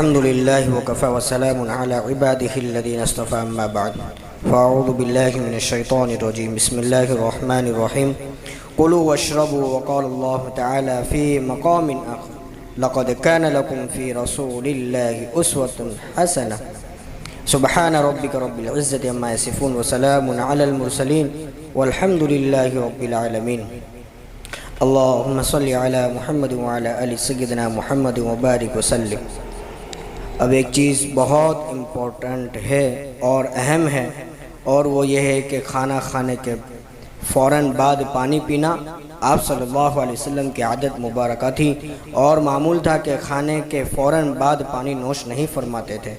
الحمد لله وكفى وسلام على عباده الذين اصطفى أما بعد فأعوذ بالله من الشيطان الرجيم بسم الله الرحمن الرحيم كلوا واشربوا وقال الله تعالى في مقام آخر لقد كان لكم في رسول الله أسوة حسنة سبحان ربك رب العزة عما يصفون وسلام على المرسلين والحمد لله رب العالمين اللهم صل على محمد وعلى آل سيدنا محمد وبارك وسلم۔ اب ایک چیز بہت امپورٹنٹ ہے اور اہم ہے، اور وہ یہ ہے کہ کھانا کھانے کے فوراً بعد پانی پینا آپ صلی اللہ علیہ وسلم کی عادت مبارکہ تھی، اور معمول تھا کہ کھانے کے فوراً بعد پانی نوش نہیں فرماتے تھے۔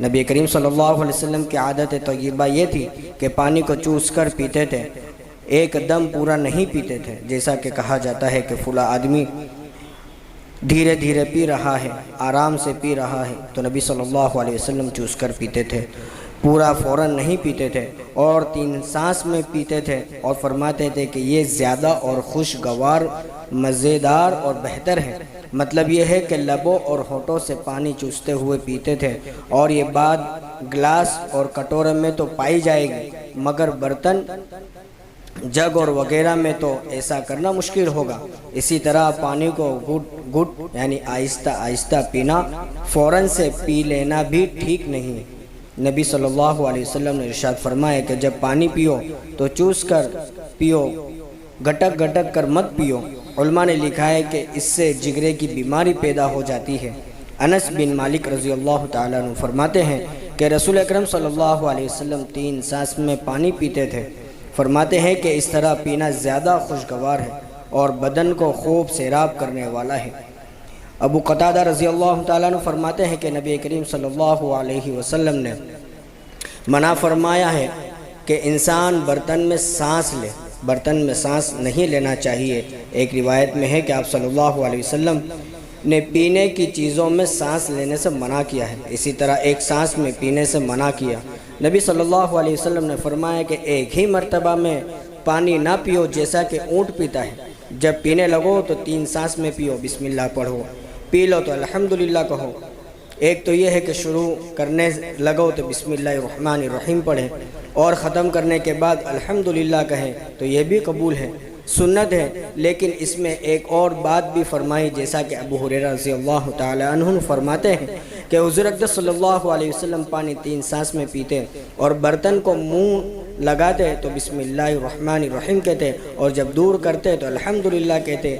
نبی کریم صلی اللہ علیہ وسلم کی عادت طیبہ یہ تھی کہ پانی کو چوس کر پیتے تھے، ایک دم پورا نہیں پیتے تھے، جیسا کہ کہا جاتا ہے کہ فلاں آدمی دھیرے دھیرے پی رہا ہے، آرام سے پی رہا ہے، تو نبی صلی اللہ علیہ وسلم چوس کر پیتے تھے، پورا فوراً نہیں پیتے تھے، اور 3 سانس میں پیتے تھے، اور فرماتے تھے کہ یہ زیادہ اور خوشگوار، مزیدار اور بہتر ہے۔ مطلب یہ ہے کہ لبوں اور ہونٹوں سے پانی چوستے ہوئے پیتے تھے، اور یہ بات گلاس اور کٹورے میں تو پائی جائے گی، مگر برتن، جگ اور وغیرہ میں تو ایسا کرنا مشکل ہوگا۔ اسی طرح پانی کو گھٹ گھٹ یعنی آہستہ آہستہ پینا، فوراً سے پی لینا بھی ٹھیک نہیں۔ نبی صلی اللہ علیہ وسلم نے ارشاد فرمایا کہ جب پانی پیو تو چوس کر پیو، گٹک گٹک کر مت پیو۔ علماء نے لکھا ہے کہ اس سے جگرے کی بیماری پیدا ہو جاتی ہے۔ انس بن مالک رضی اللہ تعالیٰ عنہ فرماتے ہیں کہ رسول اکرم صلی اللہ علیہ وسلم 3 سانس میں پانی پیتے تھے۔ فرماتے ہیں کہ اس طرح پینا زیادہ خوشگوار ہے اور بدن کو خوب سیراب کرنے والا ہے۔ ابو قتادہ رضی اللہ تعالیٰ عنہ فرماتے ہیں کہ نبی کریم صلی اللہ علیہ وسلم نے منع فرمایا ہے کہ انسان برتن میں سانس لے، برتن میں سانس نہیں لینا چاہیے۔ ایک روایت میں ہے کہ آپ صلی اللہ علیہ وسلم نے پینے کی چیزوں میں سانس لینے سے منع کیا ہے، اسی طرح ایک سانس میں پینے سے منع کیا۔ نبی صلی اللہ علیہ وسلم نے فرمایا کہ ایک ہی مرتبہ میں پانی نہ پیو جیسا کہ اونٹ پیتا ہے۔ جب پینے لگو تو 3 سانس میں پیو، بسم اللہ پڑھو، پی لو تو الحمدللہ کہو۔ ایک تو یہ ہے کہ شروع کرنے لگو تو بسم اللہ الرحمن الرحیم پڑھیں، اور ختم کرنے کے بعد الحمدللہ کہیں، تو یہ بھی قبول ہے، سنت ہے۔ لیکن اس میں ایک اور بات بھی فرمائی، جیسا کہ ابو ہریرہ رضی اللہ تعالی عنہ فرماتے ہیں کہ حضور اقدس صلی اللہ علیہ وسلم پانی 3 سانس میں پیتے، اور برتن کو منہ لگاتے تو بسم اللہ الرحمن الرحیم کہتے، اور جب دور کرتے تو الحمدللہ کہتے،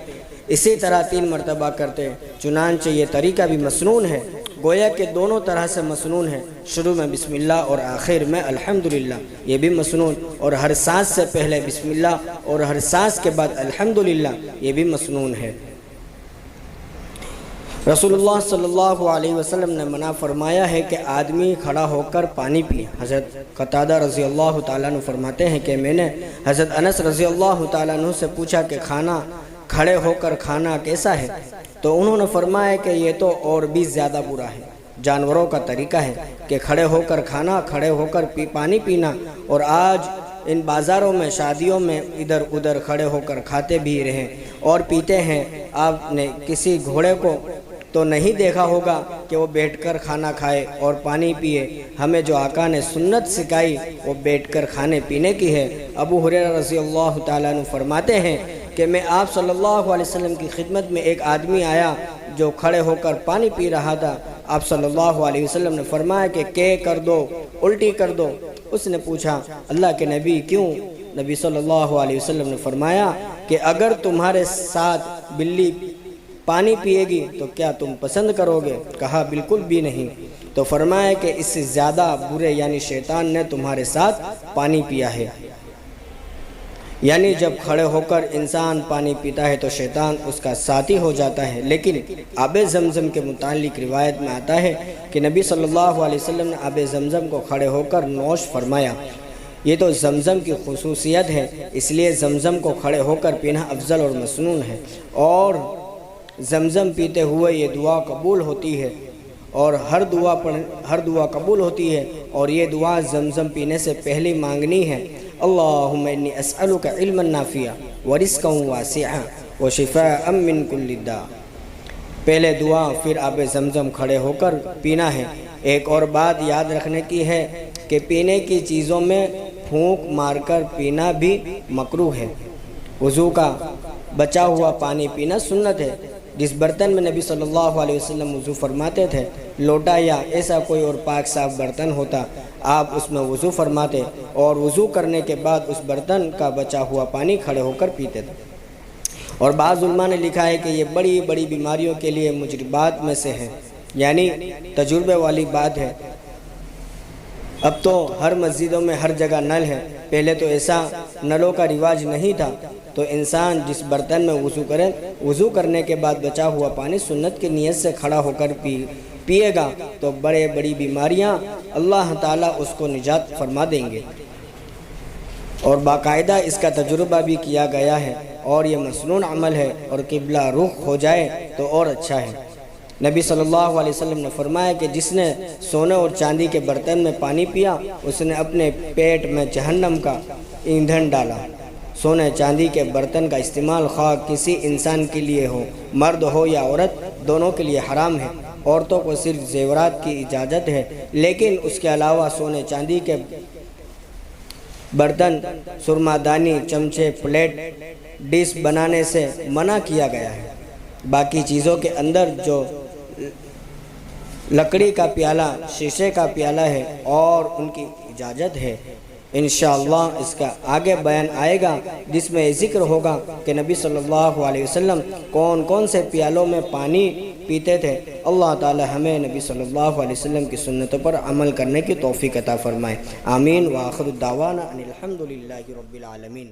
اسی طرح 3 مرتبہ کرتے۔ چنانچہ یہ طریقہ بھی مسنون ہے، گویا کہ دونوں طرح سے مسنون ہے، شروع میں بسم اللہ اور آخر میں الحمدللہ، یہ بھی مسنون، اور ہر سانس سے پہلے بسم اللہ اور ہر سانس کے بعد الحمدللہ، یہ بھی مسنون ہے۔ رسول اللہ صلی اللہ علیہ وسلم نے منع فرمایا ہے کہ آدمی کھڑا ہو کر پانی پیے۔ حضرت قتادہ رضی اللہ تعالیٰ عنہ فرماتے ہیں کہ میں نے حضرت انس رضی اللہ تعالیٰ عنہ سے پوچھا کہ کھڑے ہو کر کھانا کیسا ہے؟ تو انہوں نے فرمایا کہ یہ تو اور بھی زیادہ برا ہے۔ جانوروں کا طریقہ ہے کہ کھڑے ہو کر کھانا، کھڑے ہو کر پانی پینا، اور آج ان بازاروں میں، شادیوں میں ادھر ادھر کھڑے ہو کر کھاتے بھی رہیں اور پیتے ہیں۔ آپ نے کسی گھوڑے کو تو نہیں دیکھا ہوگا کہ وہ بیٹھ کر کھانا کھائے اور پانی پیے۔ ہمیں جو آقا نے سنت سکھائی وہ بیٹھ کر کھانے پینے کی ہے۔ ابو ہریرہ رضی اللہ تعالیٰ عنہ فرماتے ہیں کہ میں آپ صلی اللہ علیہ وسلم کی خدمت میں ایک آدمی آیا جو کھڑے ہو کر پانی پی رہا تھا۔ آپ صلی اللہ علیہ وسلم نے فرمایا کہ کر دو، الٹی کر دو۔ اس نے پوچھا اللہ کے نبی کیوں؟ نبی صلی اللہ علیہ وسلم نے فرمایا کہ اگر تمہارے ساتھ بلی پانی پیے گی تو کیا تم پسند کرو گے؟ کہا بالکل بھی نہیں۔ تو فرمایا کہ اس سے زیادہ برے یعنی شیطان نے تمہارے ساتھ پانی پیا ہے۔ یعنی جب کھڑے ہو کر انسان پانی پیتا ہے تو شیطان اس کا ساتھی ہو جاتا ہے۔ لیکن آب زمزم کے متعلق روایت میں آتا ہے کہ نبی صلی اللہ علیہ وسلم نے آب زمزم کو کھڑے ہو کر نوش فرمایا۔ یہ تو زمزم کی خصوصیت ہے، اس لیے زمزم کو کھڑے ہو کر پینا افضل اور مسنون ہے، اور زمزم پیتے ہوئے یہ دعا قبول ہوتی ہے، اور ہر دعا قبول ہوتی ہے، اور یہ دعا زمزم پینے سے پہلے مانگنی ہے۔ اللہم انی اسألک علما نافعا ورزقا واسعا وشفاء من کل داء۔ پہلے دعا پھر آب زمزم کھڑے ہو کر پینا ہے۔ ایک اور بات یاد رکھنے کی ہے کہ پینے کی چیزوں میں پھونک مار کر پینا بھی مکروہ ہے۔ وضو کا بچا ہوا پانی پینا سنت ہے۔ جس برتن میں نبی صلی اللہ علیہ وسلم وضو فرماتے تھے، لوٹا یا ایسا کوئی اور پاک صاف برتن ہوتا، آپ اس میں وضو فرماتے اور وضو کرنے کے بعد اس برتن کا بچا ہوا پانی کھڑے ہو کر پیتے تھے۔ اور بعض علماء نے لکھا ہے کہ یہ بڑی بڑی بیماریوں کے لیے مجربات میں سے ہے، یعنی تجربے والی بات ہے۔ اب تو ہر مسجدوں میں ہر جگہ نل ہے، پہلے تو ایسا نلوں کا رواج نہیں تھا، تو انسان جس برتن میں وضو کرنے کے بعد بچا ہوا پانی سنت کی نیت سے کھڑا ہو کر پیے گا تو بڑی بیماریاں اللہ تعالیٰ اس کو نجات فرما دیں گے۔ اور باقاعدہ اس کا تجربہ بھی کیا گیا ہے اور یہ مسنون عمل ہے، اور قبلہ رخ ہو جائے تو اور اچھا ہے۔ نبی صلی اللہ علیہ وسلم نے فرمایا کہ جس نے سونے اور چاندی کے برتن میں پانی پیا، اس نے اپنے پیٹ میں جہنم کا ایندھن ڈالا۔ سونے چاندی کے برتن کا استعمال خواہ کسی انسان کے لیے ہو، مرد ہو یا عورت، دونوں کے لیے حرام ہے۔ عورتوں کو صرف زیورات کی اجازت ہے، لیکن اس کے علاوہ سونے چاندی کے برتن، سرما دانی، چمچے، پلیٹ، ڈش بنانے سے منع کیا گیا ہے۔ باقی چیزوں کے اندر جو لکڑی کا پیالہ، شیشے کا پیالہ ہے اور ان کی اجازت ہے۔ انشاءاللہ اس کا آگے بیان آئے گا، جس میں ذکر ہوگا کہ نبی صلی اللہ علیہ وسلم کون کون سے پیالوں میں پانی پیتے تھے۔ اللہ تعالی ہمیں نبی صلی اللہ علیہ وسلم کی سنتوں پر عمل کرنے کی توفیق عطا فرمائے۔ آمین۔ وآخر الدعوانا ان الحمد للہ رب العالمین۔